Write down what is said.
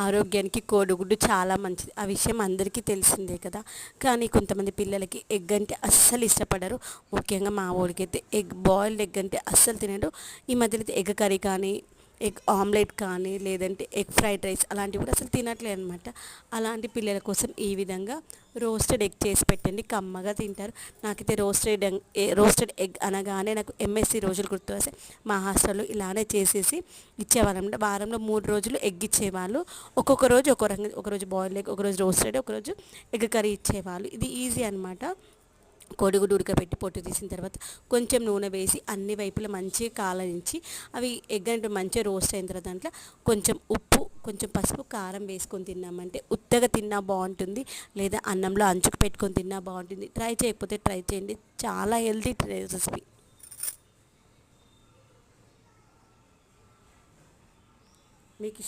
ఆరోగ్యానికి కోడిగుడ్డు చాలా మంచిది. ఆ విషయం అందరికీ తెలిసిందే కదా. కానీ కొంతమంది పిల్లలకి ఎగ్ అంటే అస్సలు ఇష్టపడరు. ముఖ్యంగా మా వాడికైతే బాయిల్డ్ ఎగ్ అంటే అస్సలు తినడు. ఈ మధ్యలో అయితే ఎగ్ కర్రీ కానీ, ఎగ్ ఆమ్లెట్ కానీ, లేదంటే ఎగ్ ఫ్రైడ్ రైస్ అలాంటివి కూడా అసలు తినట్లేదు అనమాట. అలాంటి పిల్లల కోసం ఈ విధంగా రోస్టెడ్ ఎగ్ చేసి పెట్టండి, కమ్మగా తింటారు. నాకైతే రోస్టెడ్ ఎగ్ అనగానే నాకు ఎంఎస్సి రోజులు గుర్తు వస్తాయి. మా హాస్టల్లో ఇలానే చేసేసి ఇచ్చేవాళ్ళం. వారంలో 3 రోజులు ఎగ్ ఇచ్చేవాళ్ళు. ఒక్కొక్క రోజు ఒక్కో రకంగా, ఒకరోజు బాయిల్డ్ ఎగ్, ఒకరోజు రోస్టెడ్, ఒకరోజు ఎగ్ కర్రీ ఇచ్చేవాళ్ళు. ఇది ఈజీ అనమాట. కోడిగుడ్డు ఉడకబెట్టి పొట్టు తీసిన తర్వాత కొంచెం నూనె వేసి అన్ని వైపులా మంచిగా కాలనించి, అవి ఎగ్ అంటే మంచిగా రోస్ట్ అయిన తర్వాత దాంట్లో కొంచెం ఉప్పు, కొంచెం పసుపు, కారం వేసుకొని తిన్నామంటే ఉత్తగా తిన్నా బాగుంటుంది, లేదా అన్నంలో అంచుకు పెట్టుకొని తిన్నా బాగుంటుంది. ట్రై చేయకపోతే ట్రై చేయండి, చాలా హెల్తీ రెసిపీ. మీకు